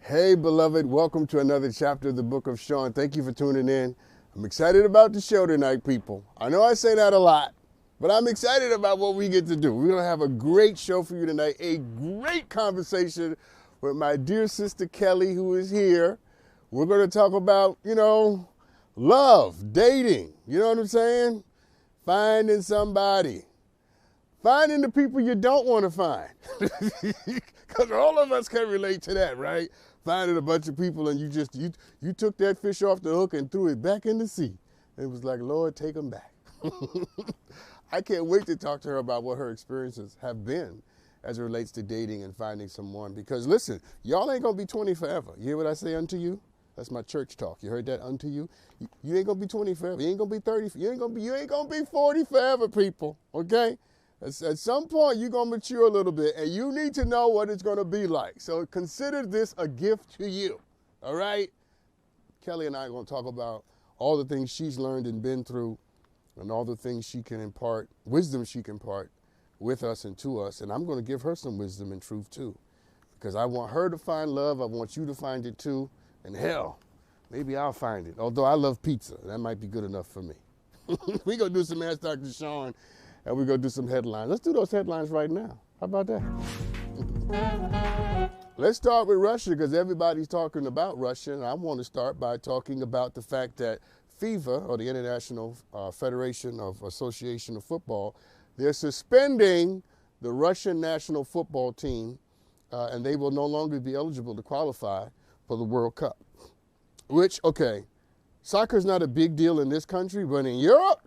Hey, beloved, welcome to another chapter of the book of Sean. Thank you for tuning in. I'm excited about the show tonight, people. I know I say that a lot, but I'm excited about what we get to do. We're going to have a great show for you tonight, a great conversation with my dear sister Kelly, who is here. We're going to talk about, love, dating. You know what I'm saying? Finding somebody. Finding the people you don't want to find. Because all of us can relate to that, right? Finding a bunch of people and you took that fish off the hook and threw it back in the sea. And it was like, Lord, take them back. I can't wait to talk to her about what her experiences have been as it relates to dating and finding someone. Because listen, y'all ain't going to be 20 forever. You hear what I say unto you? That's my church talk. You heard that? Unto you? You ain't going to be 20 forever. You ain't going to be 30. You ain't going to be 40 forever, people. Okay? At some point, you're going to mature a little bit, and you need to know what it's going to be like. So consider this a gift to you, all right? Kelly and I are going to talk about all the things she's learned and been through and all the things she can impart, wisdom she can impart with us and to us. And I'm going to give her some wisdom and truth, too, because I want her to find love. I want you to find it, too. And hell, maybe I'll find it, although I love pizza. That might be good enough for me. We're going to do some Ask Dr. Sean. And we're going to do some headlines. Let's do those headlines right now. How about that? Let's start with Russia because everybody's talking about Russia. And I want to start by talking about the fact that FIFA, or the International Federation of Association of Football, they're suspending the Russian national football team, and they will no longer be eligible to qualify for the World Cup. Which, okay, soccer's not a big deal in this country, but in Europe,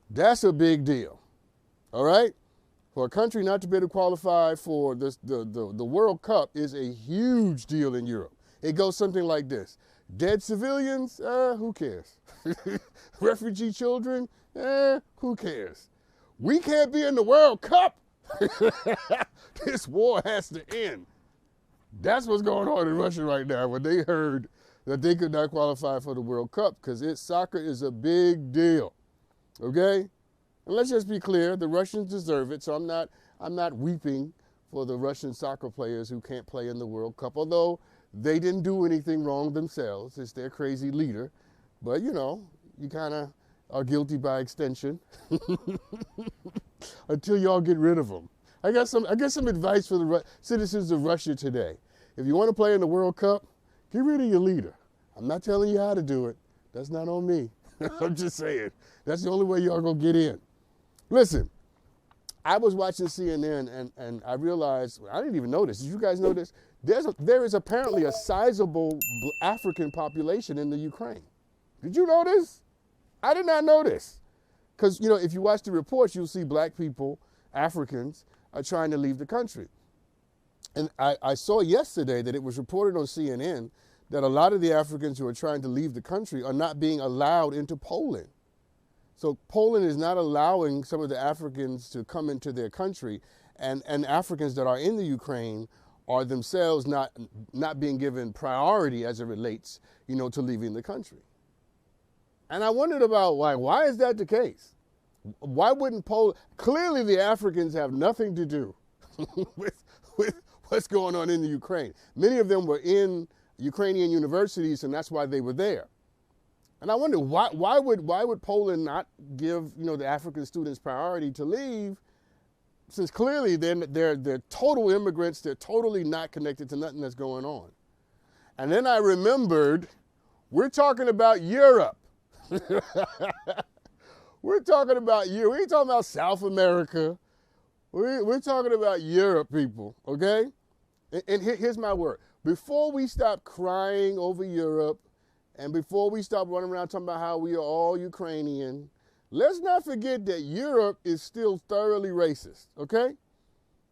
that's a big deal. All right? For a country not to be able to qualify for this, the World Cup is a huge deal in Europe. It goes something like this. Dead civilians? Who cares? Refugee children? Who cares? We can't be in the World Cup. This war has to end. That's what's going on in Russia right now when they heard that they could not qualify for the World Cup because soccer is a big deal. Okay? And let's just be clear, the Russians deserve it, so I'm not weeping for the Russian soccer players who can't play in the World Cup, although they didn't do anything wrong themselves. It's their crazy leader. But, you kind of are guilty by extension until y'all get rid of them. I got some advice for the citizens of Russia today. If you want to play in the World Cup, get rid of your leader. I'm not telling you how to do it. That's not on me. I'm just saying. That's the only way y'all going to get in. Listen, I was watching CNN and I realized, I didn't even know this. Did you guys know this? There is apparently a sizable African population in the Ukraine. Did you know this? I did not know this. Because, if you watch the reports, you'll see black people, Africans, are trying to leave the country. And I saw yesterday that it was reported on CNN that a lot of the Africans who are trying to leave the country are not being allowed into Poland. So Poland is not allowing some of the Africans to come into their country, and Africans that are in the Ukraine are themselves not being given priority as it relates, to leaving the country. And I wondered about why is that the case? Why wouldn't Poland? Clearly the Africans have nothing to do with what's going on in the Ukraine. Many of them were in Ukrainian universities, and that's why they were there. And I wonder why would Poland not give the African students priority to leave, since clearly they're total immigrants, they're totally not connected to nothing that's going on. And then I remembered we're talking about Europe. We're talking about Europe. We ain't talking about South America. We're talking about Europe, people. Okay? And here's my word: before we stop crying over Europe, and before we stop running around talking about how we are all Ukrainian, let's not forget that Europe is still thoroughly racist, okay?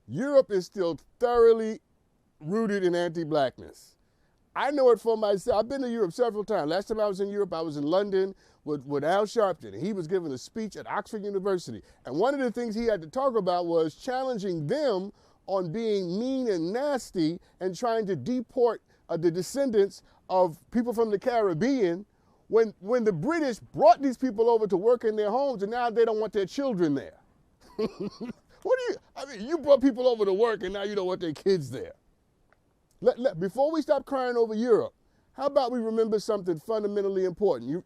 Europe is still thoroughly rooted in anti-blackness. I know it for myself. I've been to Europe several times. Last time I was in Europe, I was in London with Al Sharpton. He was giving a speech at Oxford University. And one of the things he had to talk about was challenging them on being mean and nasty and trying to deport the descendants of people from the Caribbean when the British brought these people over to work in their homes, and now they don't want their children there. You brought people over to work and now you don't want their kids there. Before we stop crying over Europe, how about we remember something fundamentally important?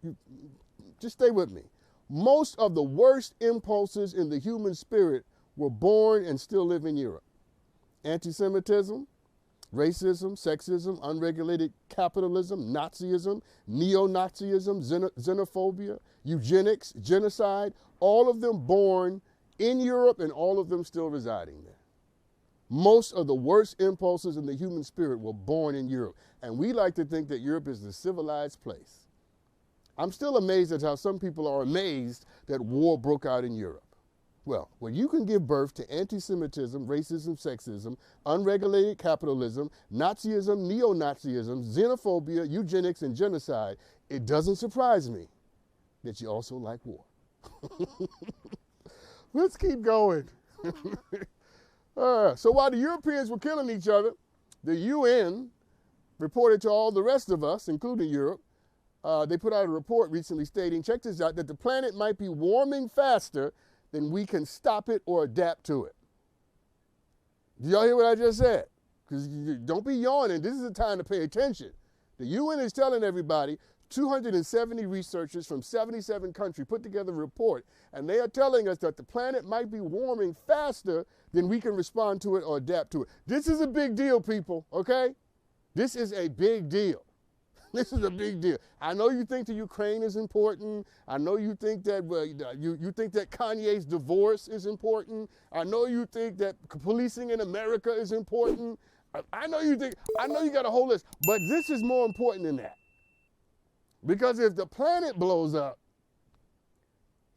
Just stay with me. Most of the worst impulses in the human spirit were born and still live in Europe. Anti-Semitism, racism, sexism, unregulated capitalism, Nazism, neo-Nazism, xenophobia, eugenics, genocide, all of them born in Europe and all of them still residing there. Most of the worst impulses in the human spirit were born in Europe. And we like to think that Europe is the civilized place. I'm still amazed at how some people are amazed that war broke out in Europe. Well, when you can give birth to anti-Semitism, racism, sexism, unregulated capitalism, Nazism, neo-Nazism, xenophobia, eugenics, and genocide, it doesn't surprise me that you also like war. Let's keep going. So while the Europeans were killing each other, the UN reported to all the rest of us, including Europe, they put out a report recently stating, check this out, that the planet might be warming faster than we can stop it or adapt to it. Did y'all hear what I just said? Because don't be yawning. This is the time to pay attention. The UN is telling everybody, 270 researchers from 77 countries put together a report, and they are telling us that the planet might be warming faster than we can respond to it or adapt to it. This is a big deal, people, okay? This is a big deal. This is a big deal. I know you think the Ukraine is important. I know you think that you think that Kanye's divorce is important. I know you think that policing in America is important. I know you got a whole list, but this is more important than that. Because if the planet blows up,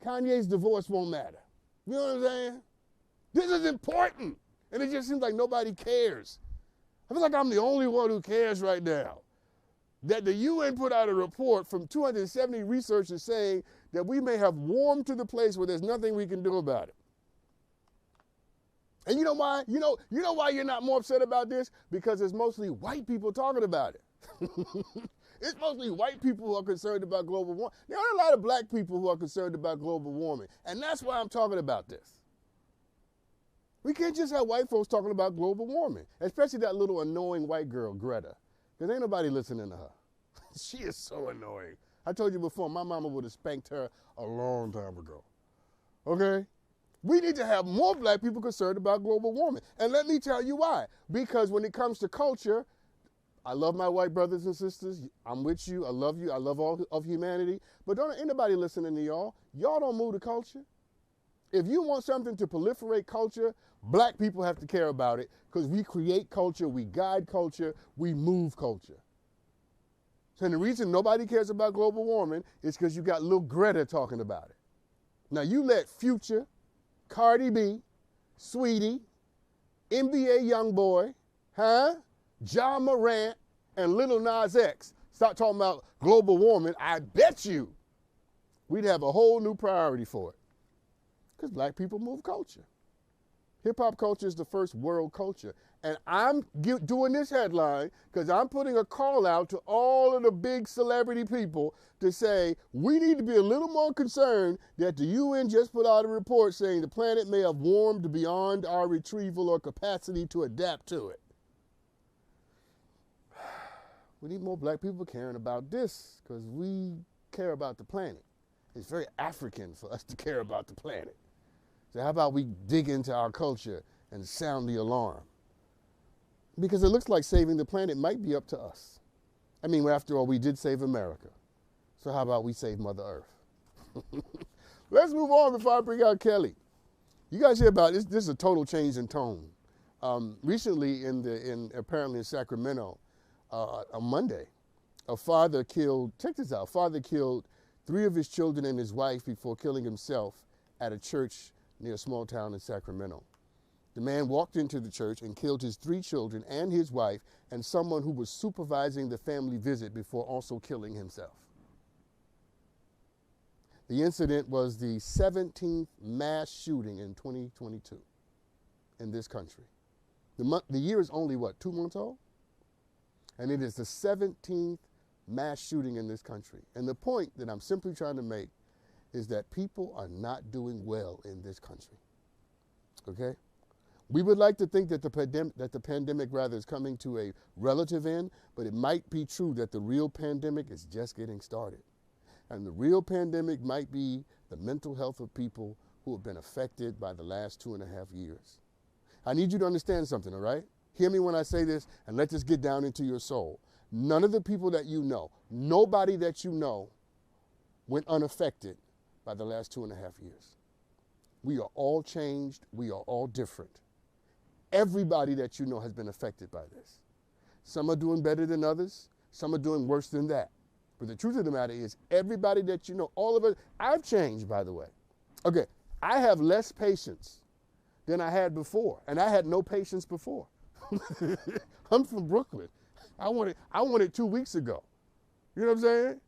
Kanye's divorce won't matter. You know what I'm saying? This is important. And it just seems like nobody cares. I feel like I'm the only one who cares right now. That the UN put out a report from 270 researchers saying that we may have warmed to the place where there's nothing we can do about it. And you know why? You know why you're not more upset about this? Because it's mostly white people talking about it. It's mostly white people who are concerned about global warming. There are a lot of black people who are concerned about global warming. And that's why I'm talking about this. We can't just have white folks talking about global warming, especially that little annoying white girl, Greta. Because ain't nobody listening to her. She is so annoying. I told you before, my mama would have spanked her a long time ago. Okay? We need to have more black people concerned about global warming. And let me tell you why. Because when it comes to culture, I love my white brothers and sisters. I'm with you. I love you. I love all of humanity. But don't anybody listening to y'all. Y'all don't move the culture. If you want something to proliferate culture, black people have to care about it because we create culture, we guide culture, we move culture. So the reason nobody cares about global warming is because you got little Greta talking about it. Now you let Future, Cardi B, Sweetie, NBA Youngboy, John Morant, and Lil Nas X start talking about global warming. I bet you we'd have a whole new priority for it. Because black people move culture. Hip-hop culture is the first world culture. And I'm doing this headline because I'm putting a call out to all of the big celebrity people to say, we need to be a little more concerned that the UN just put out a report saying the planet may have warmed beyond our retrieval or capacity to adapt to it. We need more black people caring about this because we care about the planet. It's very African for us to care about the planet. So how about we dig into our culture and sound the alarm? Because it looks like saving the planet might be up to us. I mean, after all, we did save America. So how about we save Mother Earth? Let's move on before I bring out Kelly. You guys hear about this? This is a total change in tone. Recently, apparently in Sacramento, on Monday, a father killed, check this out, father killed 3 of his children and his wife before killing himself at a church near a small town in Sacramento. The man walked into the church and killed his 3 children and his wife and someone who was supervising the family visit before also killing himself. The incident was the 17th mass shooting in 2022 in this country. The year is only, 2 months old? And it is the 17th mass shooting in this country. And the point that I'm simply trying to make is that people are not doing well in this country, okay? We would like to think that the pandemic rather is coming to a relative end, but it might be true that the real pandemic is just getting started. And the real pandemic might be the mental health of people who have been affected by the last 2.5 years. I need you to understand something, all right? Hear me when I say this, and let this get down into your soul. None of the people that you know, nobody that you know, went unaffected by the last 2.5 years. We are all changed. We are all different. Everybody that you know has been affected by this. Some are doing better than others. Some are doing worse than that. But the truth of the matter is, everybody that you know, all of us, I've changed, by the way. Okay, I have less patience than I had before, and I had no patience before. I'm from Brooklyn. I want it 2 weeks ago. You know what I'm saying?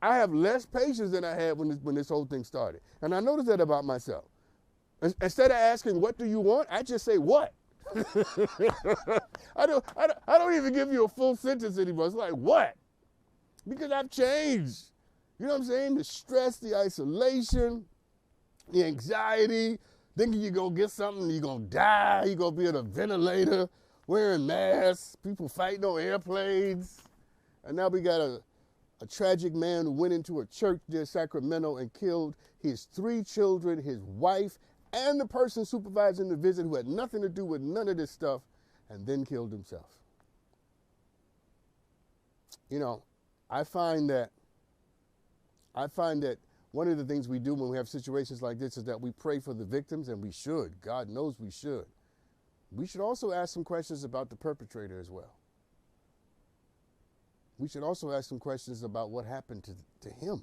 I have less patience than I had when this whole thing started. And I noticed that about myself. Instead of asking, what do you want? I just say, what? I don't even give you a full sentence anymore. It's like, what? Because I've changed. You know what I'm saying? The stress, the isolation, the anxiety, thinking you're going to get something, you're going to die, you're going to be on a ventilator, wearing masks, people fighting on airplanes. And now we got a tragic man who went into a church near Sacramento and killed his 3 children, his wife, and the person supervising the visit who had nothing to do with none of this stuff, and then killed himself. You know, I find that one of the things we do when we have situations like this is that we pray for the victims, and we should. God knows we should. We should also ask some questions about the perpetrator as well. We should also ask some questions about what happened to him.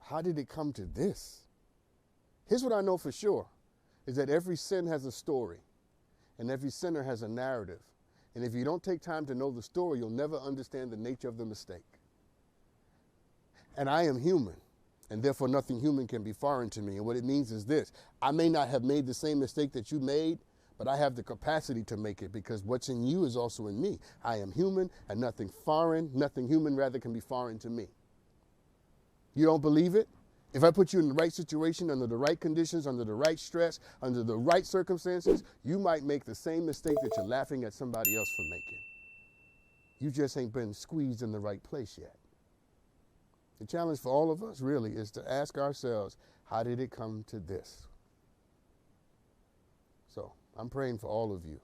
How did it come to this? Here's what I know for sure, is that every sin has a story, and every sinner has a narrative. And if you don't take time to know the story, you'll never understand the nature of the mistake. And I am human, and therefore nothing human can be foreign to me. And what it means is this: I may not have made the same mistake that you made, but I have the capacity to make it, because what's in you is also in me. I am human, and nothing human rather can be foreign to me. You don't believe it? If I put you in the right situation, under the right conditions, under the right stress, under the right circumstances, you might make the same mistake that you're laughing at somebody else for making. You just ain't been squeezed in the right place yet. The challenge for all of us really is to ask ourselves, how did it come to this? So I'm praying for all of you.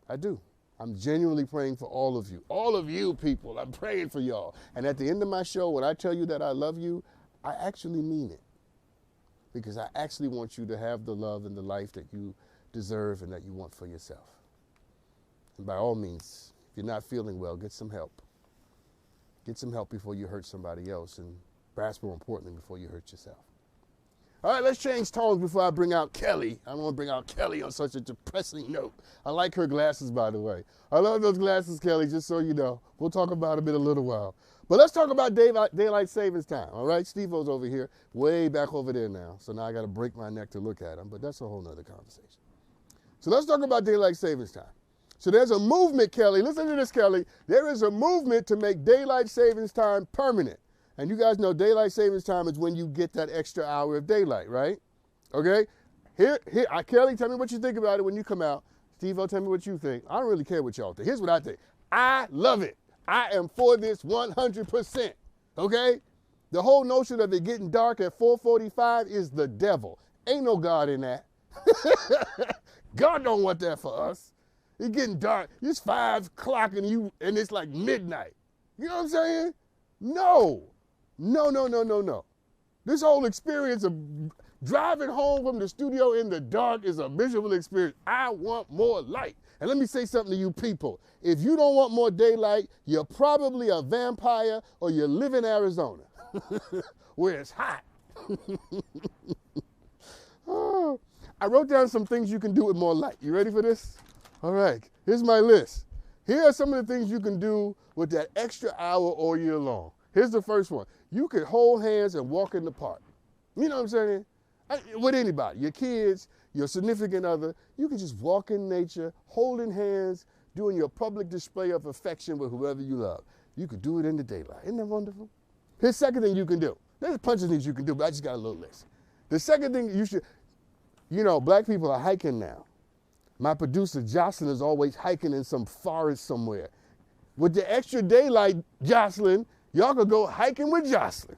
I do. I'm genuinely praying for all of you. All of you people, I'm praying for y'all. And at the end of my show, when I tell you that I love you, I actually mean it, because I actually want you to have the love and the life that you deserve and that you want for yourself. And by all means, if you're not feeling well, get some help. Get some help before you hurt somebody else, and perhaps more importantly, before you hurt yourself. All right, let's change tones before I bring out Kelly. I don't want to bring out Kelly on such a depressing note. I like her glasses, by the way. I love those glasses, Kelly, just so you know. We'll talk about them in a little while. But let's talk about daylight savings time, all right? Steve-O's over here, way back over there now. So now I got to break my neck to look at him, but that's a whole nother conversation. So let's talk about daylight savings time. So there's a movement, Kelly. Listen to this, Kelly. There is a movement to make daylight savings time permanent. And you guys know daylight savings time is when you get that extra hour of daylight, right? Okay? Kelly, tell me what you think about it when you come out. Steve-O, tell me what you think. I don't really care what y'all think. Here's what I think. I love it. I am for this 100%. Okay? The whole notion of it getting dark at 4:45 is the devil. Ain't no God in that. God don't want that for us. It's getting dark. It's 5 o'clock and it's like midnight. You know what I'm saying? No. No. This whole experience of driving home from the studio in the dark is a miserable experience. I want more light. And let me say something to you people. If you don't want more daylight, you're probably a vampire or you live in Arizona where it's hot. Oh, I wrote down some things you can do with more light. You ready for this? All right, here's my list. Here are some of the things you can do with that extra hour all year long. Here's the first one. You can hold hands and walk in the park. You know what I'm saying? With anybody, your kids, your significant other. You can just walk in nature, holding hands, doing your public display of affection with whoever you love. You could do it in the daylight. Isn't that wonderful? Here's the second thing you can do. There's a bunch of things you can do, but I just got a little list. The second thing Black people are hiking now. My producer, Jocelyn, is always hiking in some forest somewhere. With the extra daylight, Jocelyn, y'all could go hiking with Jocelyn.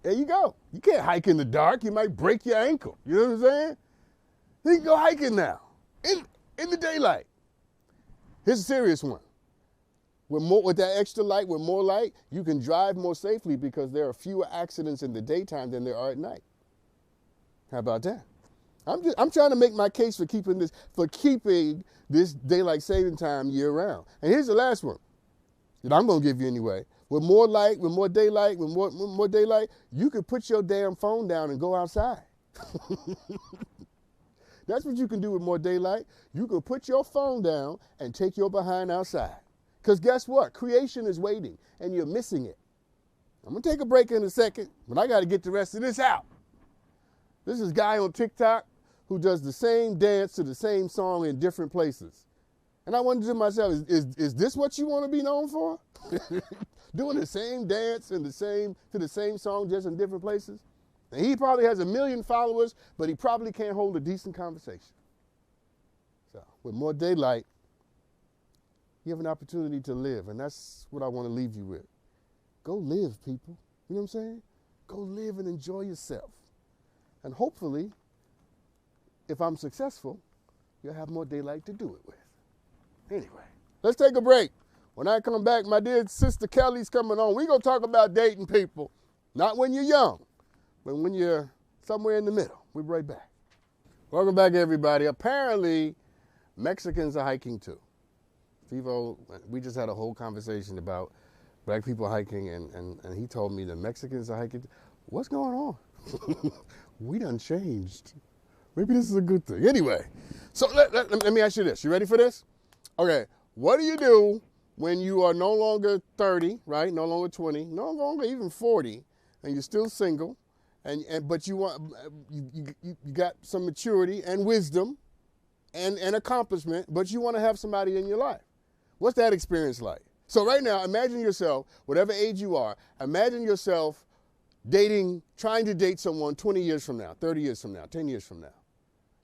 There you go. You can't hike in the dark. You might break your ankle. You know what I'm saying? You can go hiking now in the daylight. Here's a serious one. With that extra light, with more light, you can drive more safely because there are fewer accidents in the daytime than there are at night. How about that? I'm trying to make my case for keeping this daylight saving time year round. And here's the last one that I'm going to give you anyway. With more light, with more daylight, you could put your damn phone down and go outside. That's what you can do with more daylight. You can put your phone down and take your behind outside. Because guess what? Creation is waiting, and you're missing it. I'm going to take a break in a second, but I got to get the rest of this out. This is a guy on TikTok who does the same dance to the same song in different places. And I wondered to myself, is this what you want to be known for? Doing the same dance and to the same song just in different places? And he probably has 1 million followers, but he probably can't hold a decent conversation. So with more daylight, you have an opportunity to live, and that's what I want to leave you with. Go live, people. You know what I'm saying? Go live and enjoy yourself. And hopefully, if I'm successful, you'll have more daylight to do it with. Anyway, let's take a break. When I come back, my dear sister Kelly's coming on. We're going to talk about dating people. Not when you're young, but when you're somewhere in the middle. We'll be right back. Welcome back, everybody. Apparently, Mexicans are hiking too. Steve-O, we just had a whole conversation about black people hiking, and he told me the Mexicans are hiking. What's going on? We done changed. Maybe this is a good thing. Anyway, so let me ask you this. You ready for this? Okay, what do you do when you are no longer 30, right? No longer 20, no longer even 40, and you're still single, but you got some maturity and wisdom and accomplishment, but you want to have somebody in your life. What's that experience like? So right now, imagine yourself, whatever age you are, imagine yourself trying to date someone 20 years from now, 30 years from now, 10 years from now.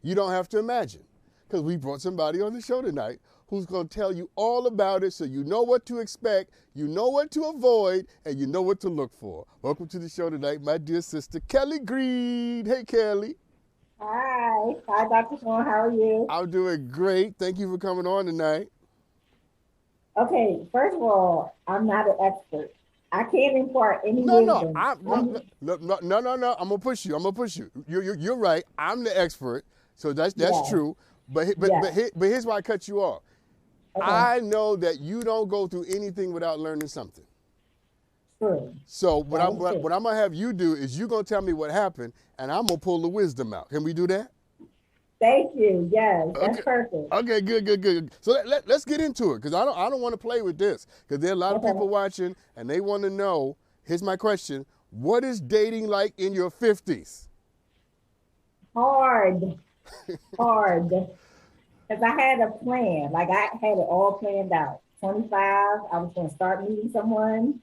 You don't have to imagine, because we brought somebody on the show tonight who's going to tell you all about it so you know what to expect, you know what to avoid, and you know what to look for. Welcome to the show tonight, my dear sister, Kelly Green. Hey, Kelly. Hi. Hi, Dr. Sean. How are you? I'm doing great. Thank you for coming on tonight. Okay, first of all, I'm not an expert. I can't impart any No, no, wisdom. no. I'm gonna push you. You're right. I'm the expert, so that's Yes, true. But yes. here's why I cut you off. Okay, I know that you don't go through anything without learning something. true. So That is true. what I'm gonna have you do is you're gonna tell me what happened, and I'm gonna pull the wisdom out. Can we do that? Thank you. Yes, that's Okay. perfect. Okay, good. So let's get into it, because I don't want to play with this, because there are a lot of Okay. people watching and they want to know. Here's my question: what is dating like in your 50s? Hard, hard. Because I had a plan. Like I had it all planned out. 25, I was going to start meeting someone.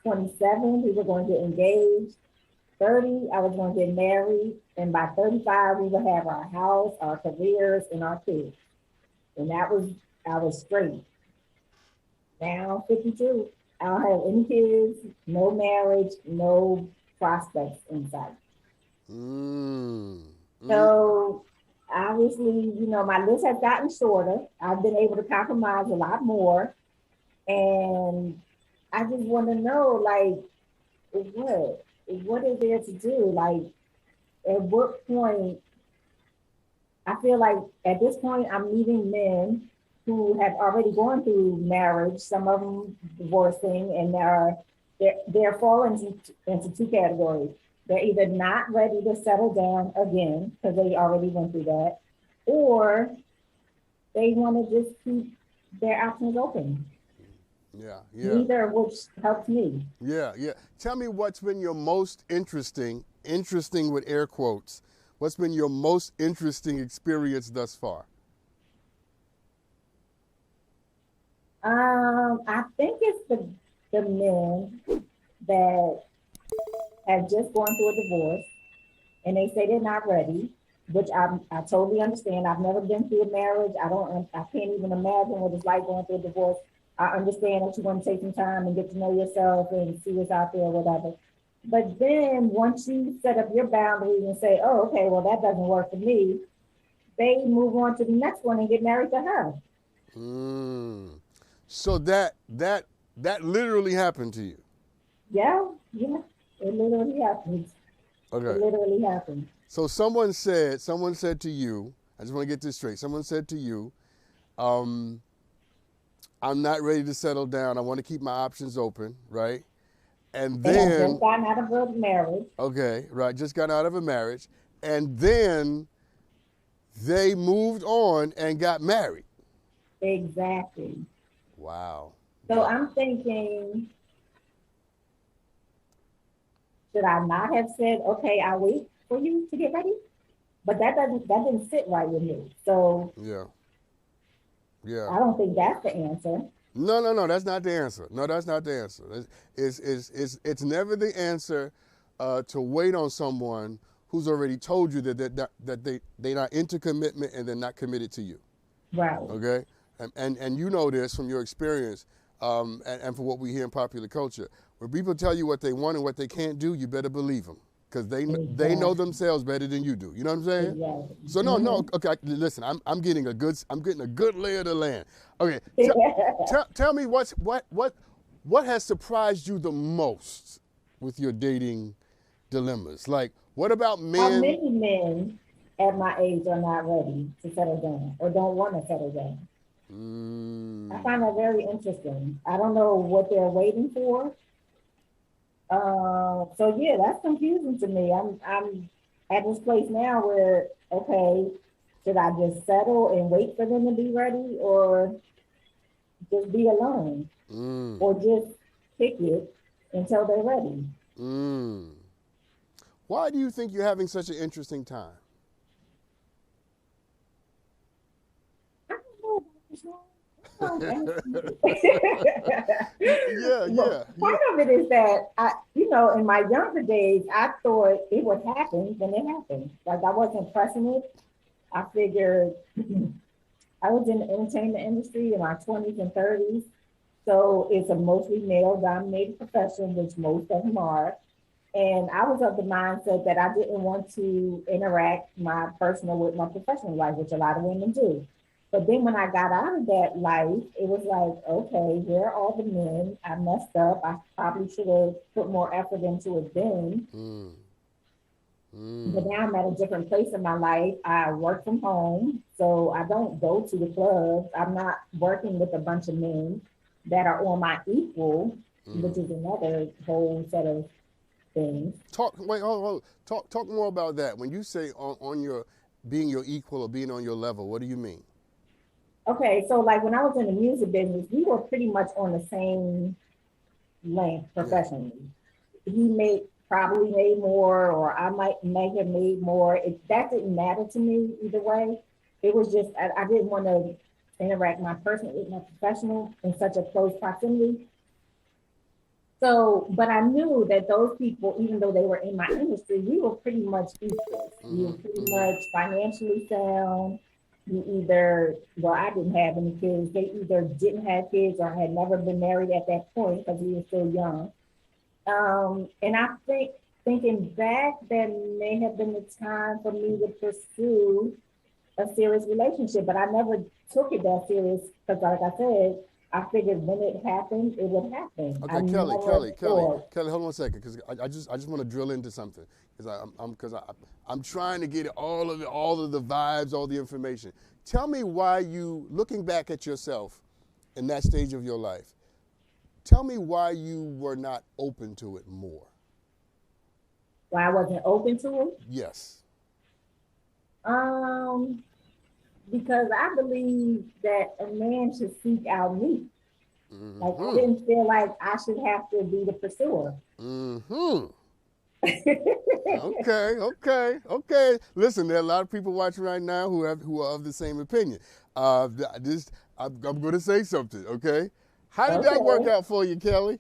27, we were going to get engaged. 30, I was going to get married. And by 35, we would have our house, our careers, and our kids. And I was straight. Now, 52, I don't have any kids, no marriage, no prospects in sight. Mm. Mm. So, obviously, my list has gotten shorter. I've been able to compromise a lot more. And I just want to know, like, what is there to do? Like, at what point, I feel like at this point, I'm meeting men who have already gone through marriage, some of them divorcing, and they're falling into two categories. They're either not ready to settle down again because they already went through that, or they want to just keep their options open. Yeah. Neither of which helps me. Yeah. Tell me what's been your most interesting with air quotes. What's been your most interesting experience thus far? I think it's the men that have just gone through a divorce and they say they're not ready, which I totally understand. I've never been through a marriage. I can't even imagine what it's like going through a divorce. I understand that you want to take some time and get to know yourself and see what's out there or whatever. But then once you set up your boundaries and say, oh, okay, well, that doesn't work for me, they move on to the next one and get married to her. So that literally happened to you. Yeah, it literally happens. Okay. It literally happens. So someone said to you, I just want to get this straight. Someone said to you, I'm not ready to settle down. I want to keep my options open, right? And And I then, just gotten out of a marriage. okay, right, just got out of a marriage, and then they moved on and got married. Exactly. Wow. So I'm thinking, should I not have said, okay, I'll wait for you to get ready? But that didn't sit right with me. So Yeah. Yeah. I don't think that's the answer. No, that's not the answer. No, that's not the answer. It's never the answer to wait on someone who's already told you that they're not into commitment and they're not committed to you. Right. Okay? And you know this from your experience and from what we hear in popular culture. When people tell you what they want and what they can't do, you better believe them. Because they know themselves better than you do. You know what I'm saying? Exactly. So no. Okay, listen. I'm getting a good lay of the land. Okay, tell me what has surprised you the most with your dating dilemmas? Like, what about men? How many men at my age are not ready to settle down or don't want to settle down? I find that very interesting. I don't know what they're waiting for. So yeah, that's confusing to me. I'm at this place now where, okay, should I just settle and wait for them to be ready, or just be alone, or just pick it until they're ready? Why do you think you're having such an interesting time? I don't know. Yeah. Part of it is that in my younger days, I thought it would happen when it happened. Like I wasn't pressing it. I figured I was in the entertainment industry in my 20s and 30s. So it's a mostly male dominated profession, which most of them are. And I was of the mindset that I didn't want to interact my personal with my professional life, which a lot of women do. But then when I got out of that life, it was like, okay, where are all the men? I messed up. I probably should have put more effort into it then. But now I'm at a different place in my life. I work from home, so I don't go to the clubs. I'm not working with a bunch of men that are on my equal, which is another whole set of things. Talk more about that. When you say on your being your equal or being on your level, what do you mean? Okay, so like when I was in the music business, we were pretty much on the same length professionally. He probably made more, or I might have made more. That didn't matter to me either way. It was just I didn't want to interact my personal with my professional in such a close proximity. So, but I knew that those people, even though they were in my industry, we were pretty much equal. We were pretty much financially sound. I didn't have any kids. They either didn't have kids or had never been married at that point because we were still young. And I think thinking back, that may have been the time for me to pursue a serious relationship, but I never took it that serious because, like I said, I figured when it happened, it would happen. Okay, Kelly, hold on a second, because I just want to drill into something, because I'm trying to get all of the vibes, all the information. Tell me why you, looking back at yourself in that stage of your life, tell me why you were not open to it more. Why I wasn't open to it? Yes. Because I believe that a man should seek out me. Like I didn't feel like I should have to be the pursuer. Okay. Listen, there are a lot of people watching right now who are of the same opinion. I'm going to say something. Okay, how did that work out for you, Kelly?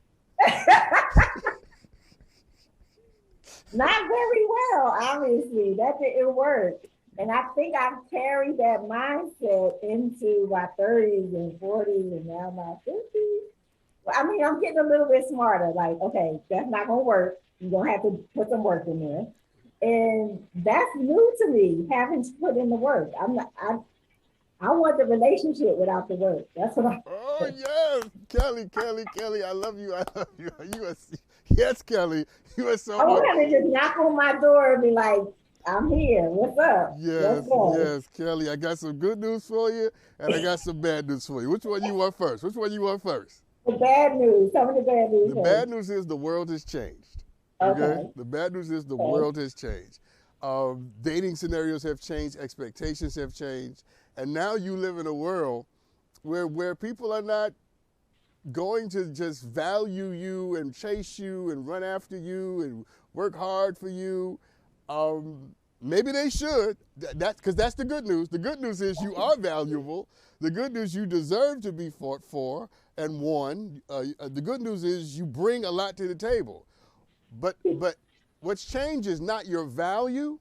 Not very well, obviously. That didn't work. And I think I've carried that mindset into my 30s and 40s and now my 50s. Well, I mean, I'm getting a little bit smarter. Like, okay, that's not gonna work. You're gonna have to put some work in there. And that's new to me, having to put in the work. I want the relationship without the work. That's what I Oh yes, Kelly, I love you. I love you. Yes, Kelly, you are so I much. want to just knock on my door and be like, I'm here. What's up? Let's Yes, go. yes, Kelly. I got some good news for you, and I got some bad news for you. Which one you want first? Which one you want first? The bad news. Tell me the bad news The first. bad news is the world has changed. Okay? Okay. The bad news is the Okay. world has changed. Dating scenarios have changed, expectations have changed, and now you live in a world where people are not going to just value you and chase you and run after you and work hard for you. Maybe they should. That because that's the good news. The good news is you are valuable. The good news you deserve to be fought for and won. The good news is you bring a lot to the table. But what's changed is not your value.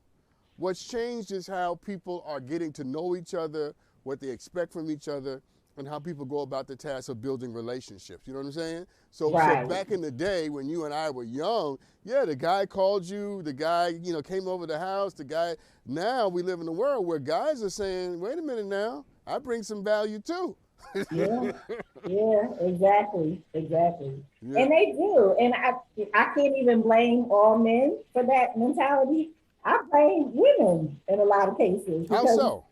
What's changed is how people are getting to know each other, what they expect from each other, and how people go about the task of building relationships. You know what I'm saying? So Right. back in the day when you and I were young, yeah, the guy called you, the guy, came over the house, the guy. Now we live in a world where guys are saying, wait a minute now, I bring some value too. Yeah. Yeah. Exactly. Exactly. Yeah. And they do. And I can't even blame all men for that mentality. I blame women in a lot of cases How because so?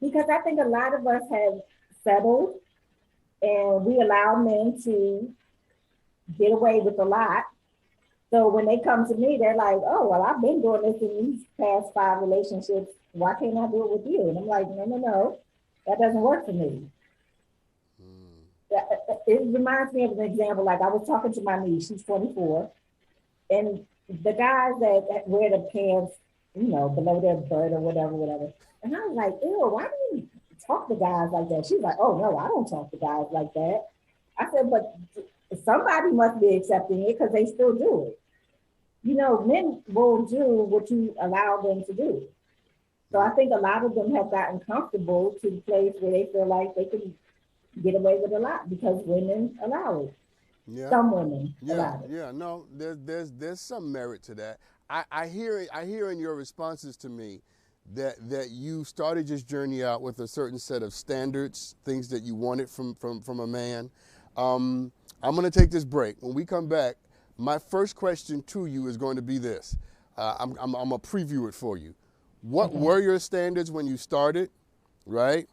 I think a lot of us have settled and we allow men to get away with a lot. So when they come to me, they're like, "Oh, well, I've been doing this in these past 5 relationships. Why can't I do it with you?" And I'm like, "No, no, no, that doesn't work for me." Mm. It reminds me of an example. Like I was talking to my niece, she's 24, and the guys that wear the pants, below their butt or whatever, whatever. And I was like, "Ew, why do you talk to guys like that?" She's like, "Oh no, I don't talk to guys like that." I said, "But somebody must be accepting it because they still do it. Men will do what you allow them to do." So I Mm. think a lot of them have gotten comfortable to the place where they feel like they can get away with a lot because women allow it. Yeah. Some women Yeah, allow it. yeah, no, there's some merit to that. I hear in your responses to me that you started this journey out with a certain set of standards, things that you wanted from a man. I'm going to take this break. When we come back, my first question to you is going to be this. I'm going to preview it for you. What Okay. were your standards when you started, right?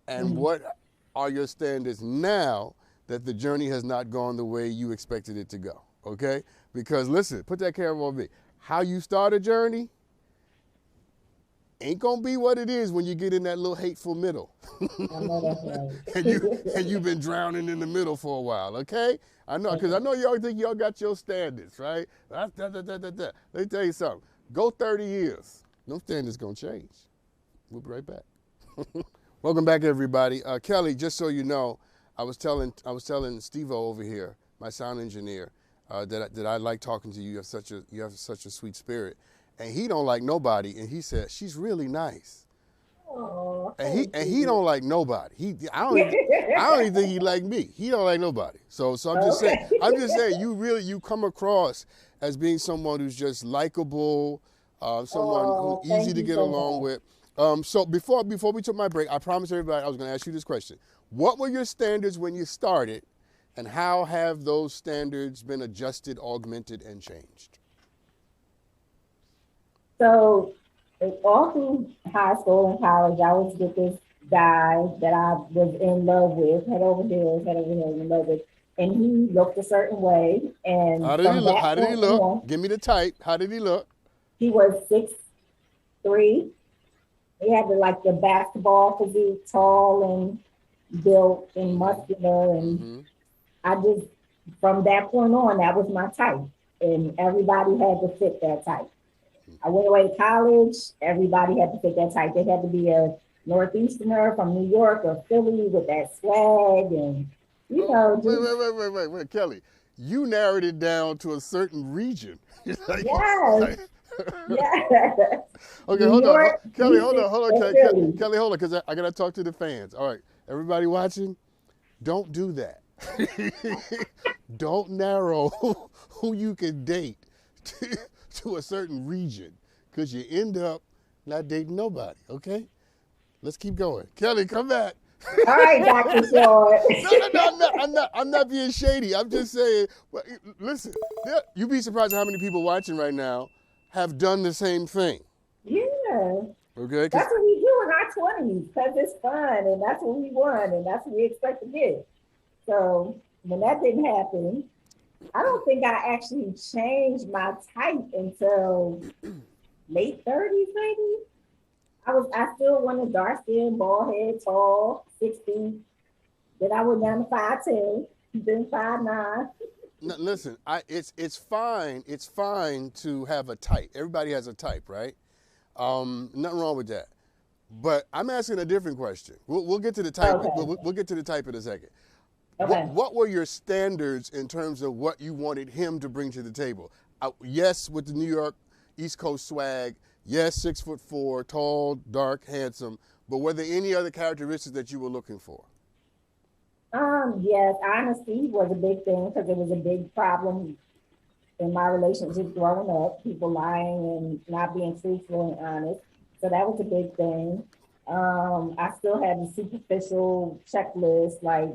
And Mhm. what are your standards now that the journey has not gone the way you expected it to go? Okay? Because listen, put that camera on me. How you start a journey ain't gonna be what it is when you get in that little hateful middle. I know that's and you and right. you've been drowning in the middle for a while, okay? I know, because I Okay. know y'all think y'all got your standards, right? Let me tell you something. Go 30 years. No standards gonna change. We'll be right back. Welcome back, everybody. Kelly, just so you know, I was telling Steve over here, my sound engineer, that I like talking to you. You have such a sweet spirit, and he don't like nobody. And he said she's really nice, Oh, and he thank and he you. don't like nobody. I don't even think he like me. He don't like nobody. So Okay. I'm just saying you come across as being someone who's just likable, someone who's Oh, easy thank to you get so along much. with. So before we took my break, I promised everybody I was going to ask you this question. What were your standards when you started, and how have those standards been adjusted, augmented, and changed? So all through high school and college, I was with this guy that I was in love with, head over heels in love with, and he looked a certain way. How And did he from look? that How did he point look? on, Give me the type. How did he look? he was 6'3". He had the basketball physique, tall and built and Mm-hmm. muscular. And Mm-hmm. I just, from that point on, that was my type. And everybody had to fit that type. I went away to college. Everybody had to fit that type. They had to be a Northeasterner from New York or Philly with that swag and, Oh, wait, just, wait, wait, wait, wait, wait, Kelly. you narrowed it down to a certain region. Like, Yes, like, yes. okay, New hold on, York, Kelly, hold DC, on, hold and on, Philly. Kelly, hold on, because I gotta talk to the fans. All right, everybody watching, don't do that. Don't narrow who you can date to, to a certain region, because you end up not dating nobody. Okay, let's keep going. Kelly, come back. All right, Dr. Short. No, no, no, I'm not being shady. I'm just saying, well, listen, you'd be surprised at how many people watching right now have done the same thing. Yeah. Okay, because That's what we do in our 20s because it's fun and that's what we want and that's what we expect to get. So when that didn't happen, I don't think I actually changed my type until late 30s, maybe. I still wanted dark skin, bald head, tall, 6 feet. Then I went down to 5'10", then 5'9". no, listen, it's fine to have a type. Everybody has a type, right? Nothing wrong with that. But I'm asking a different question. We'll get to the type. Okay. We'll get to the type in a second. Okay. What were your standards in terms of what you wanted him to bring to the table? Yes, with the New York East Coast swag. Yes, 6'4", tall, dark, handsome. But were there any other characteristics that you were looking for? Yes, honesty was a big thing because it was a big problem in my relationship growing up, people lying and not being truthful and honest. So that was a big thing. I still had the superficial checklist, like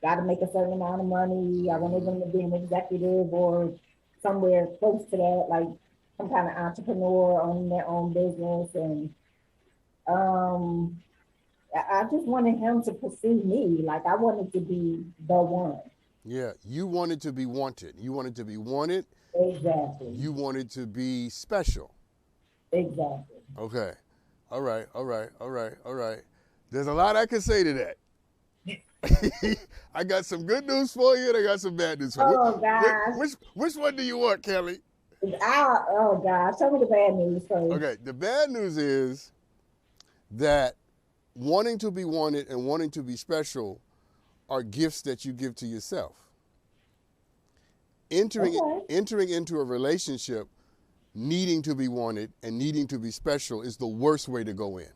got to make a certain amount of money. I wanted them to be an executive or somewhere close to that, like some kind of entrepreneur owning their own business. And um, I just wanted him to pursue me. Like I wanted to be the one. Yeah, you wanted to be wanted. You wanted to be wanted. Exactly. You wanted to be special. Exactly. Okay. All right. All right. All right. All right. There's a lot I can say to that. I got some good news for you and I got some bad news for you. Oh gosh. Which one do you want, Kelly? Oh gosh. Tell me the bad news first. Okay. The bad news is that wanting to be wanted and wanting to be special are gifts that you give to yourself. Entering into a relationship needing to be wanted and needing to be special is the worst way to go in.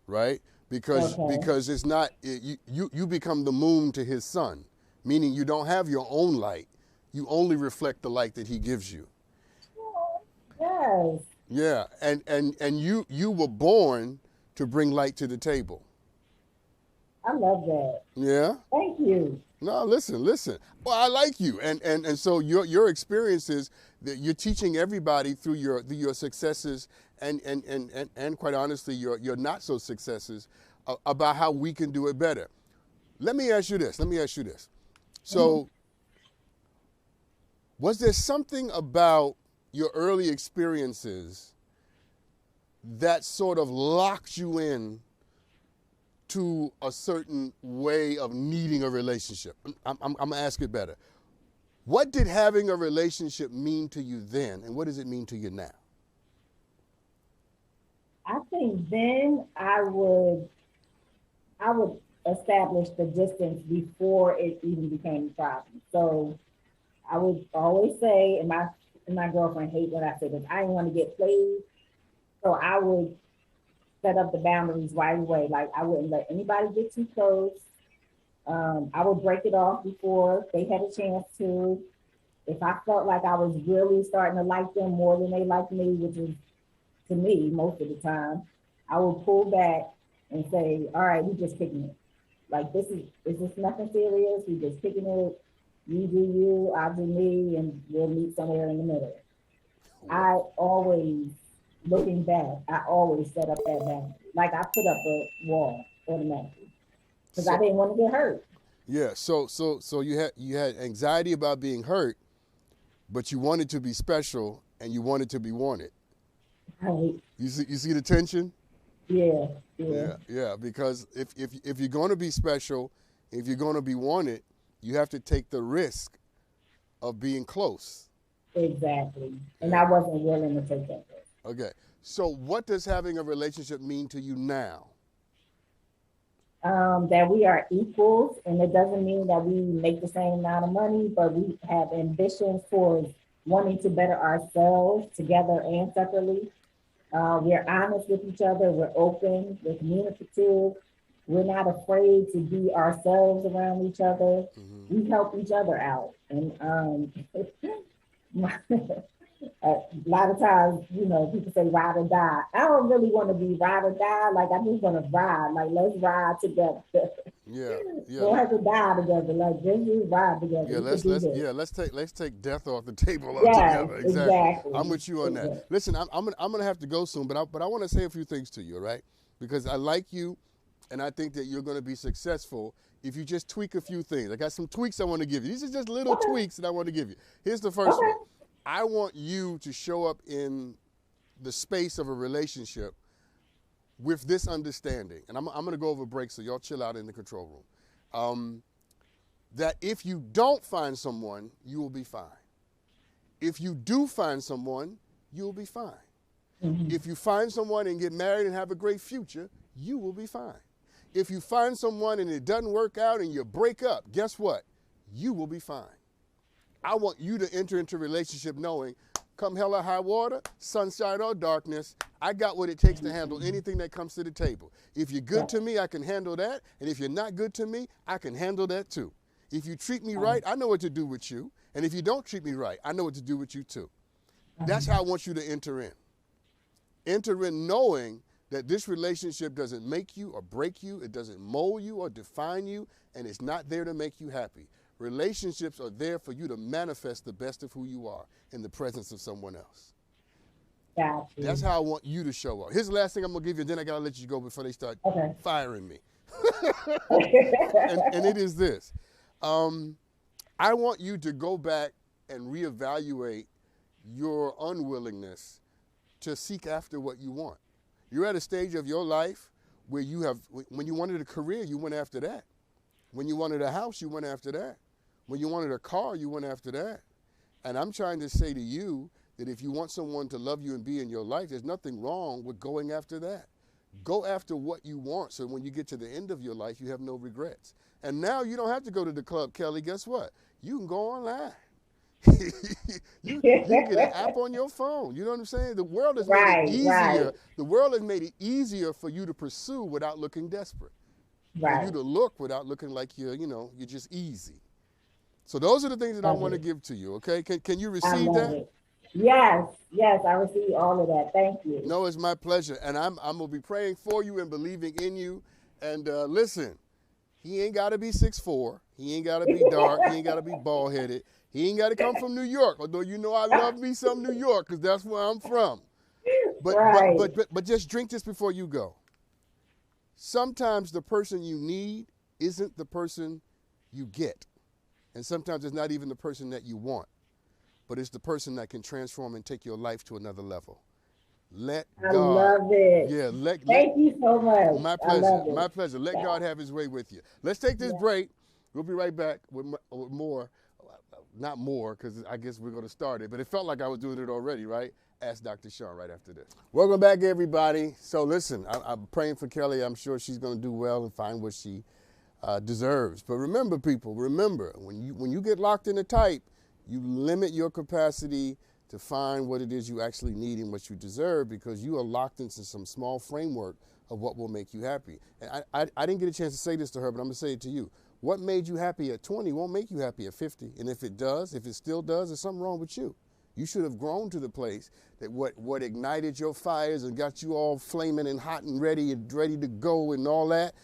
Right? Because it's not you become the moon to his sun, meaning you don't have your own light. You only reflect the light that he gives you. Yes. Yeah, and you were born to bring light to the table. I love that. Yeah. Thank you. No, listen. Well, I like you, and so your experiences that you're teaching everybody through your successes and quite honestly your not so successes about how we can do it better. Let me ask you this. So, was there something about your early experiences that sort of locked you in to a certain way of needing a relationship? I'm gonna ask it better. What did having a relationship mean to you then, and what does it mean to you now? I think then I would establish the distance before it even became a problem. So I would always say, and my girlfriend hate what I said, is I didn't want to get played. So I would set up the boundaries right away. Like I wouldn't let anybody get too close. I would break it off before they had a chance to. If I felt like I was really starting to like them more than they liked me, which is to me most of the time, I would pull back and say, all right, we just kicking it. Like is this nothing serious? We just kicking it. You do you, I do me, and we'll meet somewhere in the middle. I always, looking back, I always set up that boundary. Like I put up a wall automatically because I didn't want to get hurt. Yeah. So you had anxiety about being hurt, but you wanted to be special and you wanted to be wanted. Right. You see the tension? Yeah. Yeah. Because if you're going to be special, if you're going to be wanted, you have to take the risk of being close. Exactly. And I wasn't willing to take that risk. Okay. So what does having a relationship mean to you now? that we are equals, and it doesn't mean that we make the same amount of money, but we have ambitions towards wanting to better ourselves together and separately. We're honest with each other. We're open. We're communicative. We're not afraid to be ourselves around each other. We help each other out. And a lot of times, people say ride or die. I don't really want to be ride or die. Like, I just want to ride. Like, let's ride together. Yeah, We don't have to die together. Like, just ride together. yeah. Let's take death off the table Yes, altogether. exactly. I'm with you on that. Listen, I'm gonna have to go soon, but I want to say a few things to you, all right? Because I like you, and I think that you're gonna be successful if you just tweak a few things. I got some tweaks I want to give you. These are just little tweaks that I want to give you. Here's the first one. I want you to show up in the space of a relationship with this understanding, and I'm going to go over break, so y'all chill out in the control room, that if you don't find someone, you will be fine. If you do find someone, you'll be fine. If you find someone and get married and have a great future, you will be fine. If you find someone and it doesn't work out and you break up, guess what? You will be fine. I want you to enter into a relationship knowing, come hell or high water, sunshine or darkness, I got what it takes to handle anything that comes to the table. If you're good to me, I can handle that. And if you're not good to me, I can handle that too. If you treat me right, I know what to do with you. And if you don't treat me right, I know what to do with you too. That's how I want you to enter in. Enter in knowing that this relationship doesn't make you or break you. It doesn't mold you or define you. And it's not there to make you happy. Relationships are there for you to manifest the best of who you are in the presence of someone else. Gotcha. That's how I want you to show up. Here's the last thing I'm going to give you, and then I got to let you go before they start firing me. and it is this. I want you to go back and reevaluate your unwillingness to seek after what you want. You're at a stage of your life where when you wanted a career, you went after that. When you wanted a house, you went after that. When you wanted a car, you went after that. And I'm trying to say to you that if you want someone to love you and be in your life, there's nothing wrong with going after that. Go after what you want so when you get to the end of your life, you have no regrets. And now you don't have to go to the club, Kelly. Guess what? You can go online. you get an app on your phone. You know what I'm saying? The world has made it easier. Right. The world has made it easier for you to pursue without looking desperate. For you to look without looking like you're just easy. So those are the things that I want to give to you, okay? Can you receive that? It. Yes, I receive all of that. Thank you. No, it's my pleasure. And I'm going to be praying for you and believing in you. And listen, he ain't got to be 6'4". He ain't got to be dark. He ain't got to be bald-headed. He ain't got to come from New York, although I love me some New York because that's where I'm from. But just drink this before you go. Sometimes the person you need isn't the person you get. And sometimes it's not even the person that you want, but it's the person that can transform and take your life to another level. Let God. I love it. Yeah, Thank you so much. My pleasure. My pleasure. Let God have his way with you. Let's take this break. We'll be right back with more. Not more, because I guess we're going to start it, but it felt like I was doing it already, right? Ask Dr. Sean right after this. Welcome back, everybody. So listen, I'm praying for Kelly. I'm sure she's going to do well and find what she deserves. But remember, people, when you get locked in a type, you limit your capacity to find what it is you actually need and what you deserve because you are locked into some small framework of what will make you happy. And I didn't get a chance to say this to her, but I'm going to say it to you. What made you happy at 20 won't make you happy at 50. And if it still does, there's something wrong with you. You should have grown to the place that what ignited your fires and got you all flaming and hot and ready to go and all that,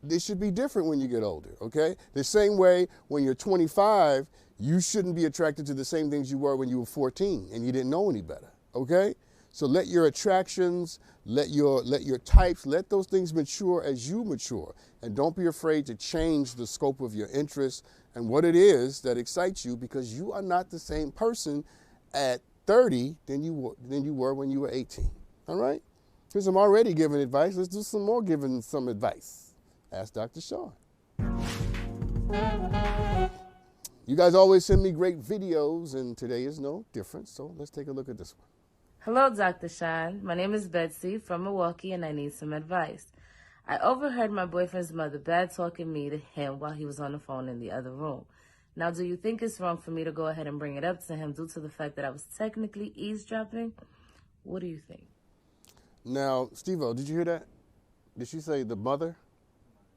they should be different when you get older, okay? The same way when you're 25, you shouldn't be attracted to the same things you were when you were 14 and you didn't know any better, okay? So let your attractions, let your types, let those things mature as you mature. And don't be afraid to change the scope of your interests and what it is that excites you because you are not the same person at 30 than you were when you were 18. All right? Because I'm already giving advice. Let's do some more giving some advice. Ask Dr. Sean. You guys always send me great videos, and today is no different. So let's take a look at this one. Hello, Dr. Sean. My name is Betsy from Milwaukee, and I need some advice. I overheard my boyfriend's mother bad talking me to him while he was on the phone in the other room. Now, do you think it's wrong for me to go ahead and bring it up to him due to the fact that I was technically eavesdropping? What do you think? Now, Steve-O, did you hear that? Did she say the mother?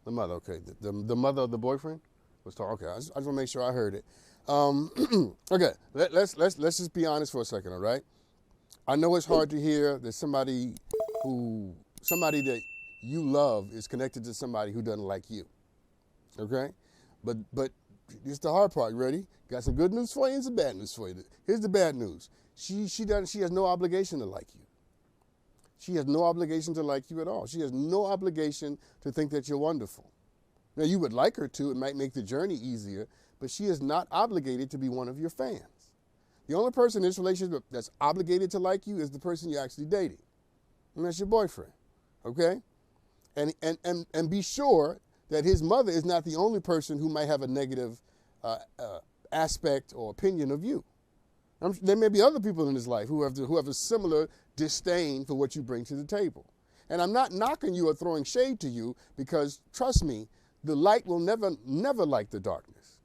The mother, okay. The mother of the boyfriend was talking. Okay, I just want to make sure I heard it. Okay, let's just be honest for a second, all right? I know it's hard to hear that somebody that you love is connected to somebody who doesn't like you. Okay? But it's the hard part. You ready? Got some good news for you and some bad news for you. Here's the bad news. She has no obligation to like you. She has no obligation to like you at all. She has no obligation to think that you're wonderful. Now, you would like her to. It might make the journey easier, but she is not obligated to be one of your fans. The only person in this relationship that's obligated to like you is the person you're actually dating. And that's your boyfriend. Okay? And be sure that his mother is not the only person who might have a negative aspect or opinion of you. There may be other people in his life who have a similar disdain for what you bring to the table. And I'm not knocking you or throwing shade to you because, trust me, the light will never like the darkness.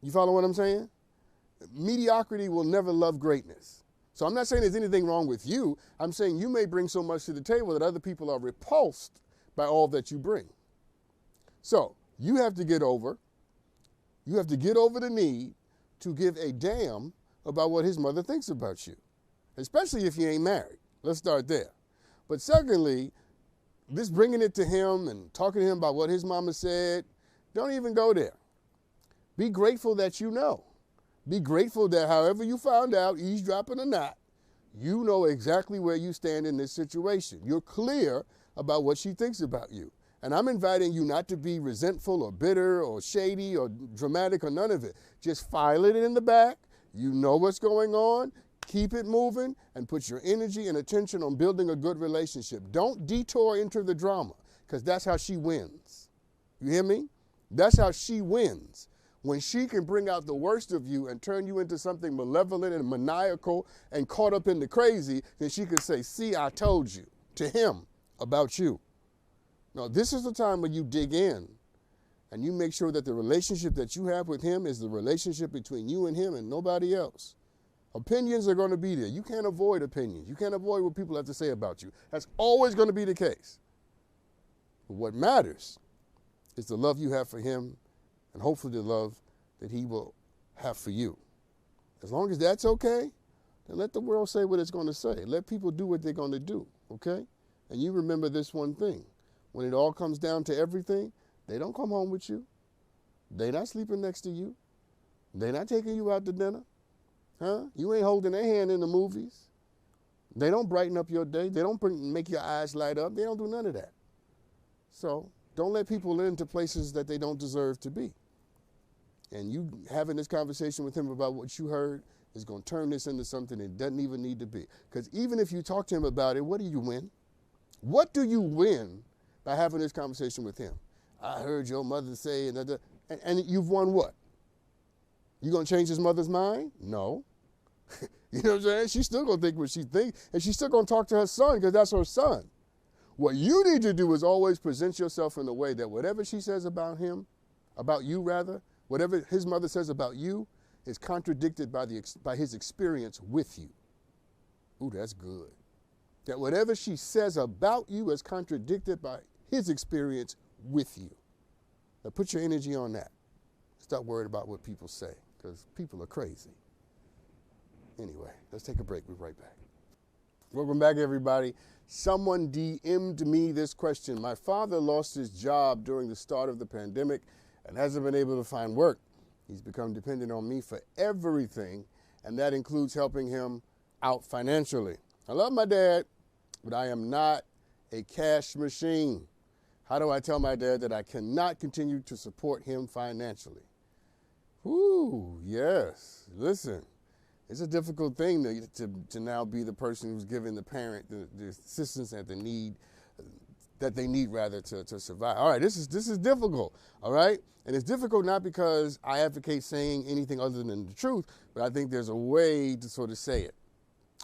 You follow what I'm saying? Mediocrity will never love greatness. So I'm not saying there's anything wrong with you. I'm saying you may bring so much to the table that other people are repulsed by all that you bring. So you have to get over the need to give a damn about what his mother thinks about you, especially if you ain't married. Let's start there. But secondly, this bringing it to him and talking to him about what his mama said, don't even go there. Be grateful that you know. Be grateful that however you found out, eavesdropping or not, you know exactly where you stand in this situation. You're clear about what she thinks about you. And I'm inviting you not to be resentful or bitter or shady or dramatic or none of it. Just file it in the back. You know what's going on. Keep it moving and put your energy and attention on building a good relationship. Don't detour into the drama because that's how she wins. You hear me? That's how she wins. When she can bring out the worst of you and turn you into something malevolent and maniacal and caught up in the crazy, then she can say, see, I told you to him about you. Now, this is the time when you dig in and you make sure that the relationship that you have with him is the relationship between you and him and nobody else. Opinions are going to be there. You can't avoid opinions. You can't avoid what people have to say about you. That's always going to be the case. But what matters is the love you have for him and hopefully the love that he will have for you. As long as that's okay, then let the world say what it's going to say. Let people do what they're going to do, okay? And you remember this one thing. When it all comes down to everything, they don't come home with you. They're not sleeping next to you. They're not taking you out to dinner. Huh? You ain't holding their hand in the movies. They don't brighten up your day. They don't make your eyes light up. They don't do none of that. So don't let people into places that they don't deserve to be. And you having this conversation with him about what you heard is going to turn this into something it doesn't even need to be. Because even if you talk to him about it, what do you win? What do you win by having this conversation with him? I heard your mother say, and you've won what? You going to change his mother's mind? No. You know what I'm saying? She's still going to think what she thinks, and she's still going to talk to her son because that's her son. What you need to do is always present yourself in a way that whatever she says about him, about you rather, whatever his mother says about you is contradicted by his experience with you. Ooh, that's good. That whatever she says about you is contradicted by his experience with you. Now put your energy on that. Stop worried about what people say because people are crazy. Anyway, let's take a break. We'll be right back. Welcome back, everybody. Someone DM'd me this question. My father lost his job during the start of the pandemic and hasn't been able to find work. He's become dependent on me for everything, and that includes helping him out financially. I love my dad, but I am not a cash machine. How do I tell my dad that I cannot continue to support him financially? Ooh, yes. Listen, it's a difficult thing to now be the person who's giving the parent the assistance that they need to survive. All right, this is difficult, all right? And it's difficult not because I advocate saying anything other than the truth, but I think there's a way to sort of say it,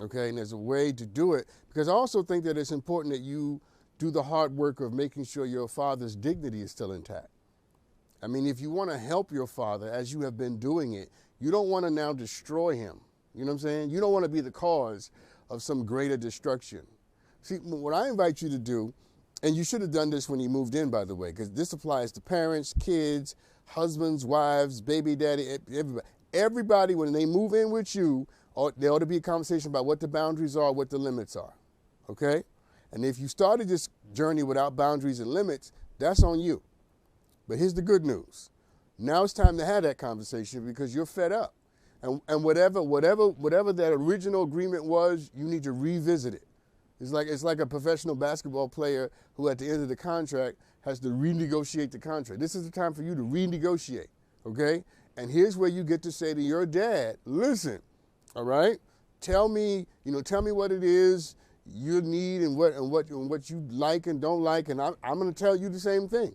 okay? And there's a way to do it because I also think that it's important that you do the hard work of making sure your father's dignity is still intact. I mean, if you want to help your father as you have been doing it, you don't want to now destroy him. You know what I'm saying? You don't want to be the cause of some greater destruction. See, what I invite you to do, and you should have done this when you moved in, by the way, because this applies to parents, kids, husbands, wives, baby daddy, everybody. Everybody, when they move in with you, there ought to be a conversation about what the boundaries are, what the limits are, okay? And if you started this journey without boundaries and limits, that's on you. But here's the good news. Now it's time to have that conversation because you're fed up. And whatever that original agreement was, you need to revisit it. It's like a professional basketball player who at the end of the contract has to renegotiate the contract. This is the time for you to renegotiate, okay? And here's where you get to say to your dad, listen, all right? Tell me what it is you need and what you like and don't like, and I'm going to tell you the same thing.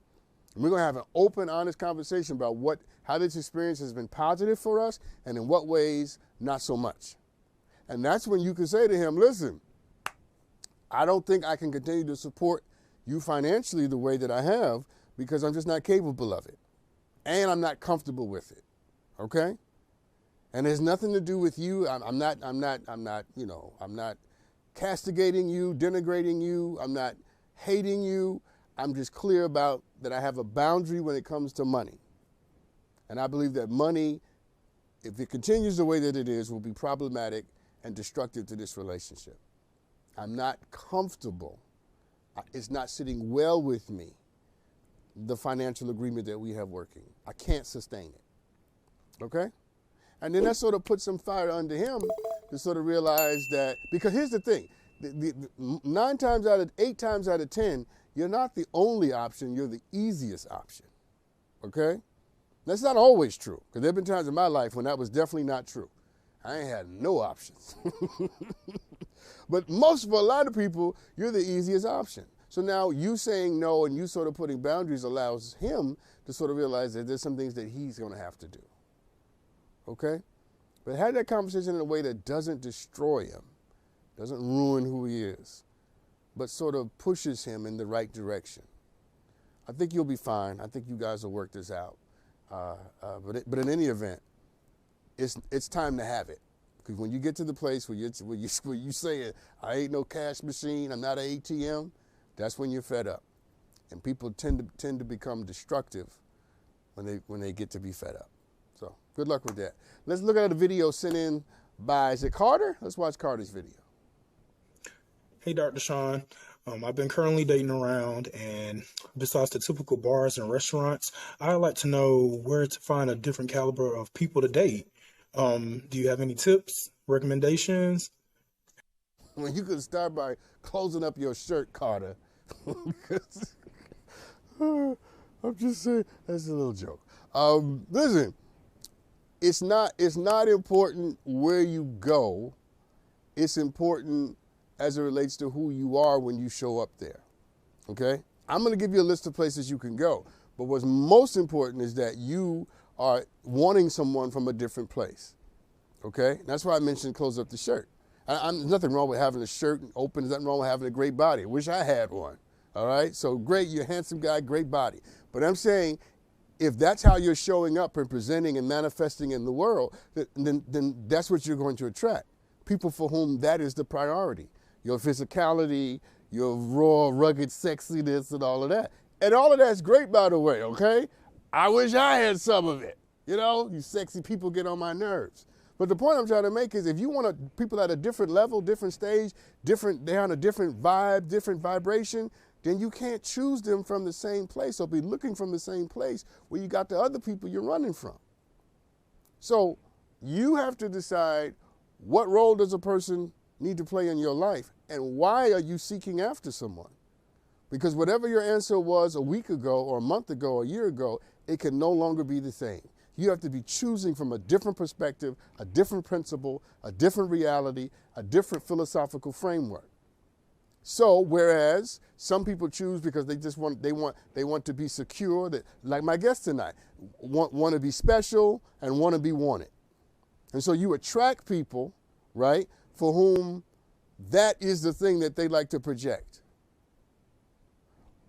And we're going to have an open, honest conversation about how this experience has been positive for us and in what ways not so much. And that's when you can say to him, listen, I don't think I can continue to support you financially the way that I have because I'm just not capable of it. And I'm not comfortable with it. Okay? And there's nothing to do with you. I'm not castigating you, denigrating you. I'm not hating you. I'm just clear about that I have a boundary when it comes to money. And I believe that money, if it continues the way that it is, will be problematic and destructive to this relationship. I'm not comfortable. It's not sitting well with me, the financial agreement that we have working. I can't sustain it. Okay? And then that sort of puts some fire under him to sort of realize that, because here's the thing, 8 times out of 10, you're not the only option, you're the easiest option. Okay? That's not always true, because there have been times in my life when that was definitely not true. I ain't had no options. But for a lot of people, you're the easiest option. So now you saying no and you sort of putting boundaries allows him to sort of realize that there's some things that he's going to have to do. Okay? But have that conversation in a way that doesn't destroy him, doesn't ruin who he is, but sort of pushes him in the right direction. I think you'll be fine. I think you guys will work this out. But in any event, it's time to have it. Because when you get to the place where you say, I ain't no cash machine, I'm not an ATM, that's when you're fed up. And people tend to become destructive when they get to be fed up. So good luck with that. Let's look at a video sent in by, is it Carter? Let's watch Carter's video. Hey, Dr. Sean. I've been currently dating around, and besides the typical bars and restaurants, I'd like to know where to find a different caliber of people to date. Do you have any tips, recommendations? Well, you could start by closing up your shirt, Carter. I'm just saying, that's a little joke. Listen, it's not important where you go. It's important as it relates to who you are when you show up there, okay? I'm going to give you a list of places you can go, but what's most important is that you are wanting someone from a different place, okay? That's why I mentioned close up the shirt. There's nothing wrong with having a shirt open. There's nothing wrong with having a great body. I wish I had one, all right? So great, you're a handsome guy, great body. But I'm saying if that's how you're showing up and presenting and manifesting in the world, then that's what you're going to attract. People for whom that is the priority. Your physicality, your raw, rugged sexiness and all of that. And all of that's great, by the way, okay? I wish I had some of it. You know, you sexy people get on my nerves. But the point I'm trying to make is if you want people at a different level, different stage, they're on a different vibe, different vibration, then you can't choose them from the same place or be looking from the same place where you got the other people you're running from. So you have to decide what role does a person need to play in your life and why are you seeking after someone? Because whatever your answer was a week ago or a month ago or a year ago, it can no longer be the same. You have to be choosing from a different perspective, a different principle, a different reality, a different philosophical framework. So, whereas some people choose because they want to be secure, that, like my guest tonight, want to be special and want to be wanted. And so you attract people, right, for whom that is the thing that they like to project.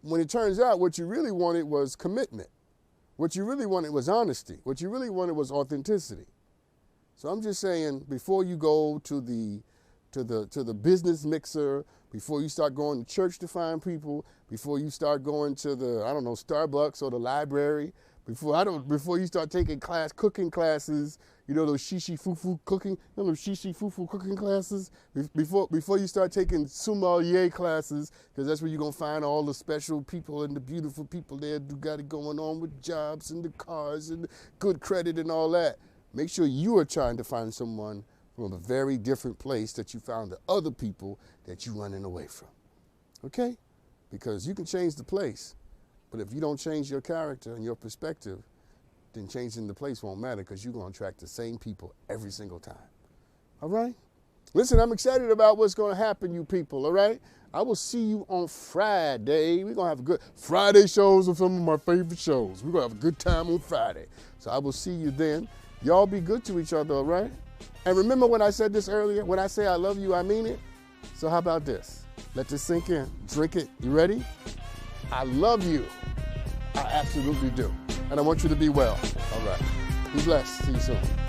when it turns out what you really wanted was commitment. What you really wanted was honesty. What you really wanted was authenticity. So I'm just saying, before you go to the business mixer, before you start going to church to find people, before you start going to the, I don't know, Starbucks or the library, before you start taking cooking classes, those shishi fufu cooking, those shishi fufu cooking classes, before you start taking sommelier classes, because that's where you're gonna find all the special people and the beautiful people there who got it going on with jobs and the cars and the good credit and all that. Make sure you are trying to find someone from a very different place that you found the other people that you're running away from. Okay? Because you can change the place, but if you don't change your character and your perspective, then changing the place won't matter, because you're going to attract the same people every single time. All right? Listen, I'm excited about what's going to happen, you people, all right? I will see you on Friday. We're going to have a good Friday shows are some of my favorite shows. We're going to have a good time on Friday. So I will see you then. Y'all be good to each other, all right? And remember when I said this earlier, when I say I love you, I mean it. So how about this? Let this sink in. Drink it. You ready? I love you. I absolutely do. And I want you to be well. All right. Be blessed. See you soon.